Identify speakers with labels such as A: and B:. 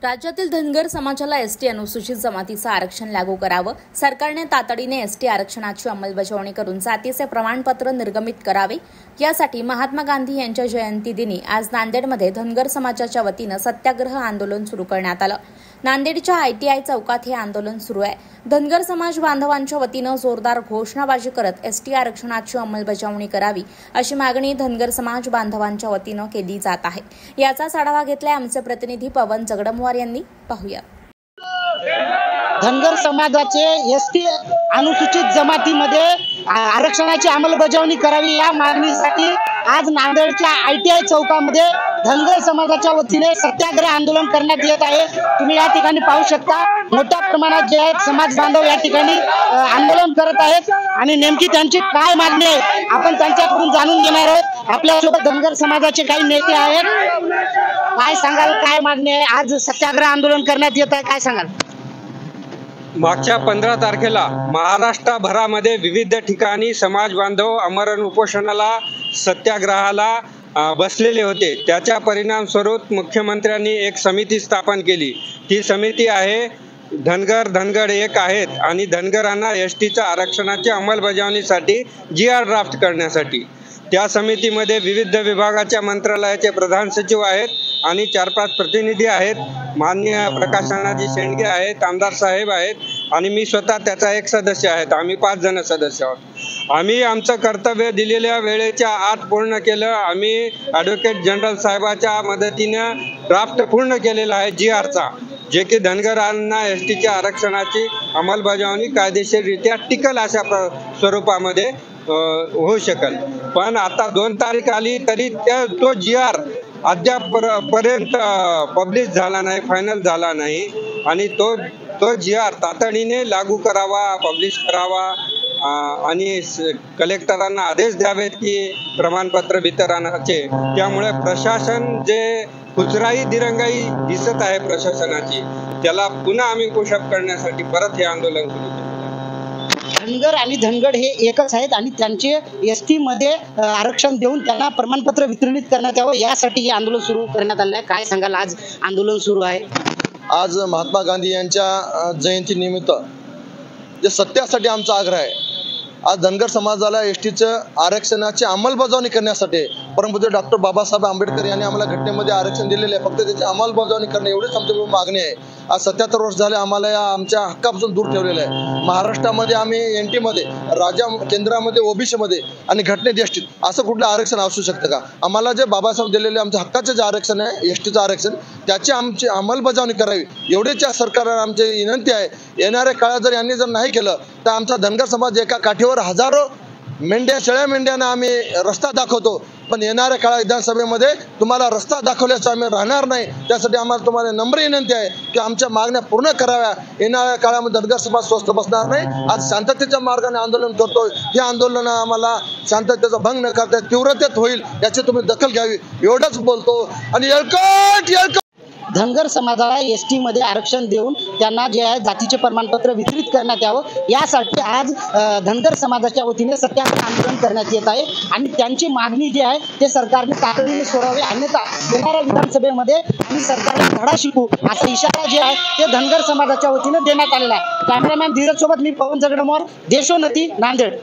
A: राज्यातील धनगर समाजाला एसटी अनुसूचित जमातीचं आरक्षण लागू करावं, सरकारने तातडीने एसटी आरक्षणाची अंमलबजावणी करून जातीचे प्रमाणपत्र निर्गमित करावे, यासाठी महात्मा गांधी यांच्या जयंती दिनी आज नांदेडमध्ये धनगर समाजाच्या वतीनं सत्याग्रह आंदोलन सुरू करण्यात आलं। नांदेडच्या ITI चौकात हे आंदोलन सुरू आहे। धनगर समाज बांधवांच्या वतीनं जोरदार घोषणाबाजी करत एसटी आरक्षणाची अंमलबजावणी करावी अशी मागणी धनगर समाज बांधवांच्या वतीनं केली जात आहे। याचाच आढावा घेतलाय आमचे प्रतिनिधी पवन जगडमवार यांनी। पाहूया।
B: धनगर समाजाचे एसटी अनुसूचित जमातीमध्ये आरक्षणाची अंमलबजावणी करावी या मागणीसाठी आज नांदेडच्या ITI चौकामध्ये धनगर समाजाच्या वतीने सत्याग्रह आंदोलन करण्यात येत आहे। तुम्ही या ठिकाणी पाहू शकता मोठ्या प्रमाणात जे आहेत समाज बांधव या ठिकाणी आंदोलन करत आहेत आणि नेमकी त्यांची काय मागणी आहे आपण त्यांच्याकडून जाणून घेणार आहोत। आपल्यासोबत धनगर समाजाचे काही नेते आहेत। काय सांगाल, काय मागणी आहे? आज सत्याग्रह आंदोलन करण्यात येत आहे, काय सांगाल?
C: मागच्या 15 तारखेला महाराष्ट्रभरामध्ये विविध ठिकाणी समाज बांधव आमरण उपोषणाला सत्याग्रहाला बसलेले होते। त्याच्या परिणाम स्वरूप मुख्यमंत्र्यांनी एक समिती स्थापन केली। ती समिती आहे धनगर एक आहेत आणि धनगरांना एसटीच्या आरक्षणाच्या अंमलबजावणीसाठी GR ड्राफ्ट करण्यासाठी। त्या समितीमध्ये विविध विभागाच्या मंत्रालयाचे प्रधान सचिव आहेत आणि 4-5 प्रतिनिधी आहेत। माननीय प्रकाश अण्णाजी शेंडगे आहेत, आमदार साहेब आहेत आणि मी स्वतः त्याचा एक सदस्य आहेत। आम्ही 5 जण सदस्य आहोत। आम्ही आमचं कर्तव्य दिलेल्या वेळेच्या आत पूर्ण केलं। आम्ही ॲडव्होकेट जनरल साहेबाच्या मदतीने ड्राफ्ट पूर्ण केलेला आहे GRचा, जे की धनगरांना एसटीच्या आरक्षणाची अंमलबजावणी कायदेशीररित्या टिकल अशा स्वरूपामध्ये होऊ शकेल। पण आता 2 तारीख आली तरी तो GR अद्याप पर्यंत पब्लिश झाला नाही, फायनल झाला नाही आणि तो GR तातडीने लागू करावा, पब्लिश करावा आणि कलेक्टरांना आदेश द्यावेत की प्रमाणपत्र वितरणाचे। त्यामुळे प्रशासन जे कुचराई दिरंगाई दिसत आहे प्रशासनाची, त्याला पुन्हा आम्ही पुशअप करण्यासाठी परत हे आंदोलन करू।
B: धनगर आणि धनगड हे एकच आहेत आणि त्यांचे एसटी मध्ये आरक्षण देऊन त्यांना प्रमाणपत्र वितरित करण्यात यावं यासाठी हे आंदोलन सुरू करण्यात आलं आहे। काय सांगाल, आज आंदोलन सुरू आहे?
D: आज महात्मा गांधी यांच्या जयंती निमित्त जे सत्यासाठी आमचा आग्रह आहे। आज धनगर समाजाला एसटीचं आरक्षणाची अंमलबजावणी करण्यासाठी परमपूज्य डॉक्टर बाबासाहेब आंबेडकर यांनी आम्हाला घटनेमध्ये आरक्षण दिलेले आहे, फक्त त्याची अंमलबजावणी करणे एवढीच आमची मागणी आहे। आज 77 वर्ष झाले आम्हाला या आमच्या हक्कापासून दूर ठेवलेलं आहे। महाराष्ट्रामध्ये आम्ही NT मध्ये, राज्य केंद्रामध्ये OBC मध्ये आणि घटनेत एसटीत असं कुठलं आरक्षण असू शकतं का? आम्हाला जे बाबासाहेब दिलेले आमच्या हक्काचं जे आरक्षण आहे, एसटीचं आरक्षण, त्याची आमची अंमलबजावणी करावी एवढीच या सरकारला आमची विनंती आहे। येणाऱ्या काळात जर यांनी जर नाही केलं तर आमचा धनगर समाज एका काठीवर हजारो मेंढ्या, शेळ्या मेंढ्यांना आम्ही रस्ता दाखवतो, पण येणाऱ्या काळात विधानसभेमध्ये तुम्हाला रस्ता दाखवल्याचं आम्ही राहणार नाही। त्यासाठी आम्हाला तुम्हाला नम्र विनंती आहे की आमच्या मागण्या पूर्ण कराव्या। येणाऱ्या काळामध्ये धनगर समाज स्वस्थ बसणार नाही। आज शांततेच्या मार्गाने आंदोलन करतोय, हे आंदोलन आम्हाला शांततेचा भंग न करता तीव्रतेत होईल याची तुम्ही दखल घ्यावी एवढंच बोलतो। आणि येळकोट
B: धनगर समाजाला एसटी मध्ये आरक्षण देऊन त्यांना जे आहे जातीचे प्रमाणपत्र वितरित करण्यात यावं यासाठी आज धनगर समाजाच्या वतीने सत्याग्रह आंदोलन करण्यात येत आहे आणि त्यांची मागणी जी आहे ते सरकारने तातडीने सोडावी, अन्यथा येणाऱ्या विधानसभेमध्ये आम्ही सरकारला धडा शिकू असा इशारा जे आहे ते धनगर समाजाच्या वतीने देण्यात आलेला आहे। कॅमेरामॅन धीरज सोबत मी पवन जगडमवार, देशोन्नती, नांदेड।